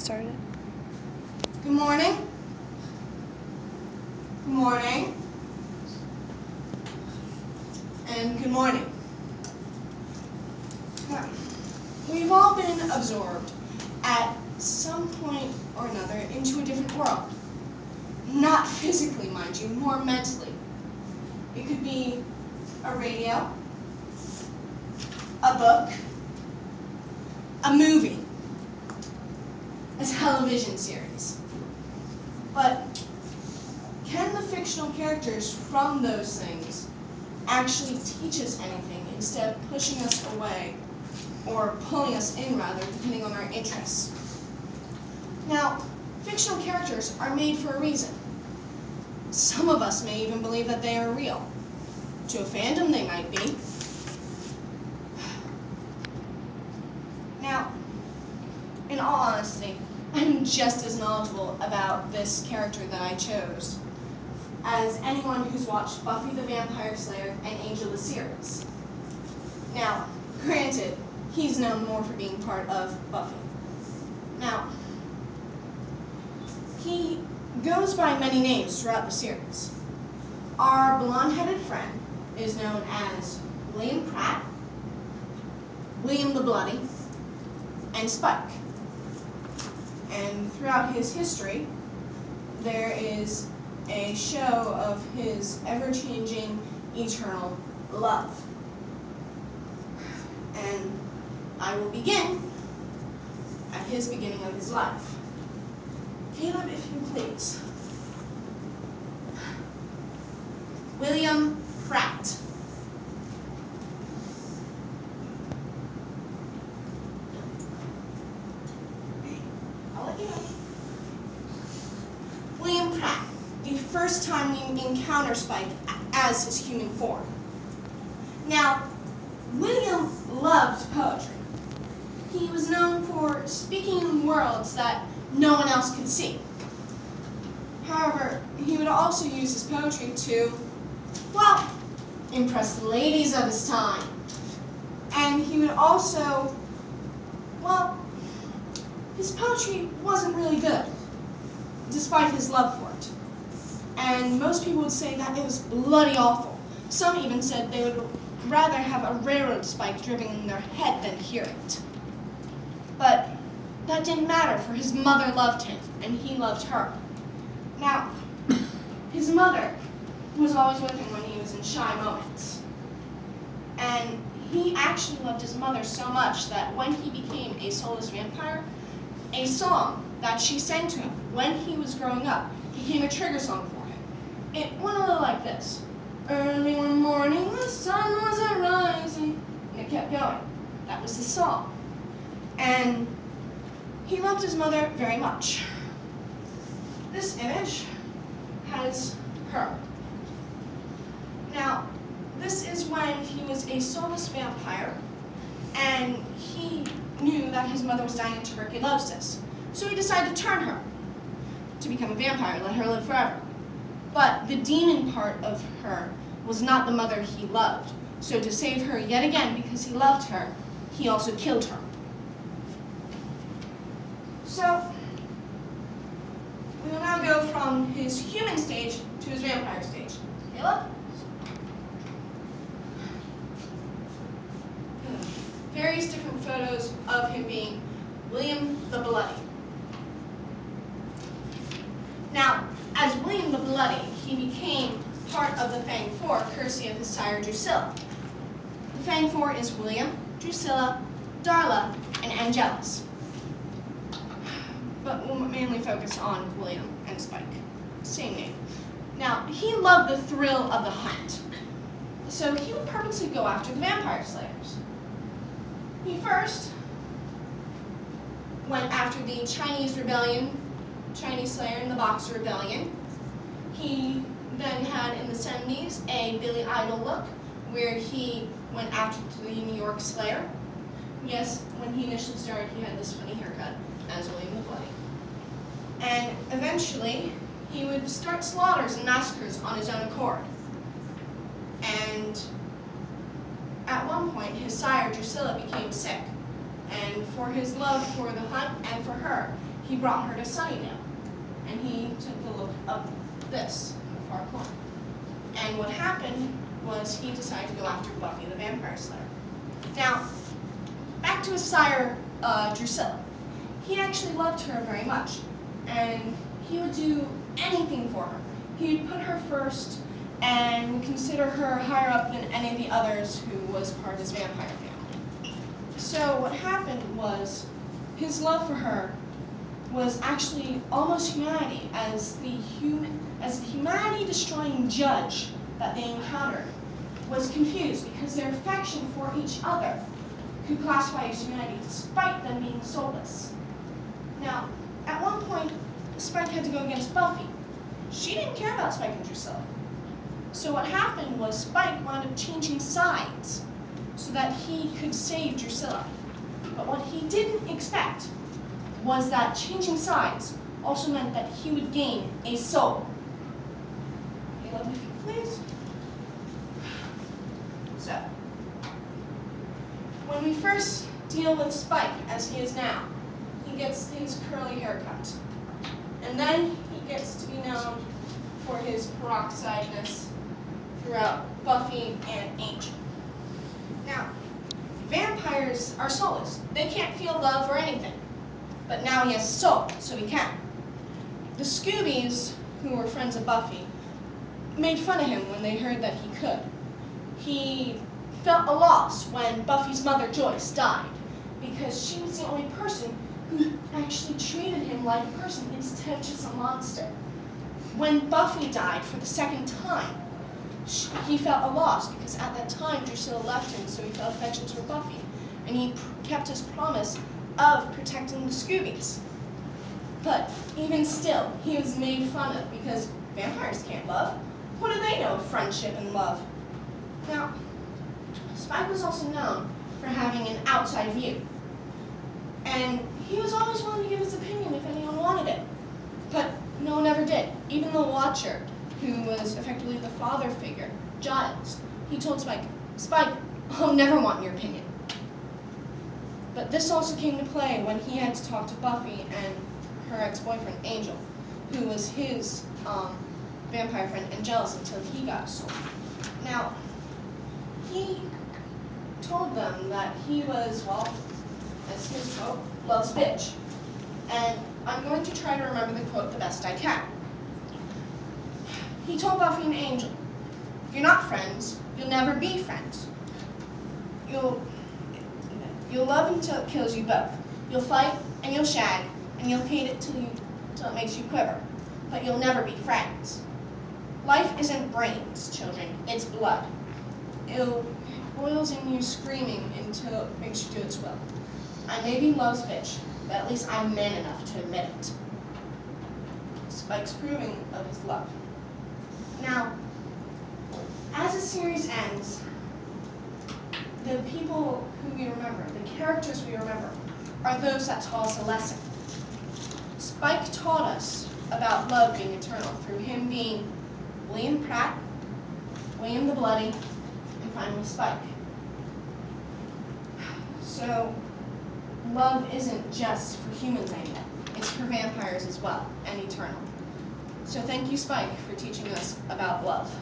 started it. Good morning. Good morning. And good morning. Now, we've all been absorbed at some point or another into a different world. Not physically, mind you, more mentally. It could be a radio, a book, a movie, a television series. But can the fictional characters from those things actually teach us anything instead of pushing us away, or pulling us in rather, depending on our interests? Now, fictional characters are made for a reason. Some of us may even believe that they are real. To a fandom, they might be. Now, in all honesty, I'm just as knowledgeable about this character that I chose as anyone who's watched Buffy the Vampire Slayer and Angel the series. Now, granted, he's known more for being part of Buffy. Now, he goes by many names throughout the series. Our blonde-headed friend is known as William Pratt, William the Bloody, and Spike. And throughout his history, there is a show of his ever-changing, eternal love. And I will begin at his beginning of his life. Caleb, if you please. William Pratt. I'll let you know. William Pratt, the first time we encounter Spike as his human form. Now, William loved poetry. He was known for speaking in worlds that no one else could see. However, he would also use his poetry to, well, impress the ladies of his time. And he would also, well, his poetry wasn't really good, despite his love for it. And most people would say that it was bloody awful. Some even said they would rather have a railroad spike driven in their head than hear it. But that didn't matter, for his mother loved him, and he loved her. Now, his mother was always with him when he was in shy moments. And he actually loved his mother so much that when he became a soulless vampire, a song that she sang to him when he was growing up became a trigger song for him. It went a little like this. Early one morning, the sun was a-rising, and it kept going. That was the song. And he loved his mother very much. This image has her. Now, this is when he was a soulless vampire, and he knew that his mother was dying of tuberculosis. So he decided to turn her to become a vampire, let her live forever. But the demon part of her was not the mother he loved. So to save her yet again, because he loved her, he also killed her. So, we will now go from his human stage to his vampire stage. Caleb? Various different photos of him being William the Bloody. Now, as William the Bloody, he became part of the Fang Four, courtesy of his sire Drusilla. The Fang Four is William, Drusilla, Darla, and Angelus. But we'll mainly focus on William and Spike. Same name. Now, he loved the thrill of the hunt. So he would purposely go after the vampire slayers. He first went after the Chinese rebellion, Chinese Slayer and the Boxer Rebellion. He then had, in the 70s, a Billy Idol look, where he went after the New York Slayer. Yes, when he initially started, he had this funny haircut, as William the Bloody. And eventually, he would start slaughters and massacres on his own accord. And at one point, his sire, Drusilla, became sick, And for his love for the hunt and for her, he brought her to Sunnydale. And he took a look up this in the far corner. And what happened was he decided to go after Buffy the Vampire Slayer. Now, back to his sire, Drusilla. He actually loved her very much, and he would do anything for her. He would put her first and would consider her higher up than any of the others who was part of his vampire family. So what happened was his love for her was actually almost humanity, as the humanity-destroying judge that they encountered was confused because their affection for each other could classify as humanity despite them being soulless. Now, at one point, Spike had to go against Buffy. She didn't care about Spike and Drusilla. So what happened was Spike wound up changing sides so that he could save Drusilla. But what he didn't expect was that changing sides also meant that he would gain a soul. Okay, let me please. So, when we first deal with Spike, as he is now, he gets his curly haircut. And then he gets to be known for his peroxideness throughout Buffy and Angel. Now, vampires are soulless. They can't feel love or anything. But now he has a soul, so he can. The Scoobies, who were friends of Buffy, made fun of him when they heard that he could. He felt a loss when Buffy's mother, Joyce, died, because she was the only person who actually treated him like a person instead of just a monster. When Buffy died for the second time, he felt a loss because at that time Drusilla left him, so he felt affections for Buffy. And he kept his promise of protecting the Scoobies. But even still, he was made fun of because vampires can't love. What do they know of friendship and love? Now, Spike was also known for having an outside view. And he was always willing to give his opinion if anyone wanted it. But no one ever did. Even the Watcher, who was effectively the father figure, Giles, he told Spike, "Spike, I'll never want your opinion." But this also came to play when he had to talk to Buffy and her ex-boyfriend, Angel, who was his vampire friend and jealous until he got a soul. Now, he told them that he was, well, as his quote, love's bitch. And I'm going to try to remember the quote the best I can. He told Buffy and Angel, "You're not friends, you'll never be friends. You'll love until it kills you both. You'll fight and you'll shag and you'll hate it till it makes you quiver. But you'll never be friends. Life isn't brains, children, it's blood. It boils in you screaming until it makes you do its will. I may be love's bitch, but at least I'm man enough to admit it." Spike's proving of his love. Now, as the series ends, the people who we remember, the characters we remember, are those that taught us a lesson. Spike taught us about love being eternal through him being William Pratt, William the Bloody, and finally Spike. So, love isn't just for humans anymore. It's for vampires as well, and eternal. So thank you, Spike, for teaching us about love.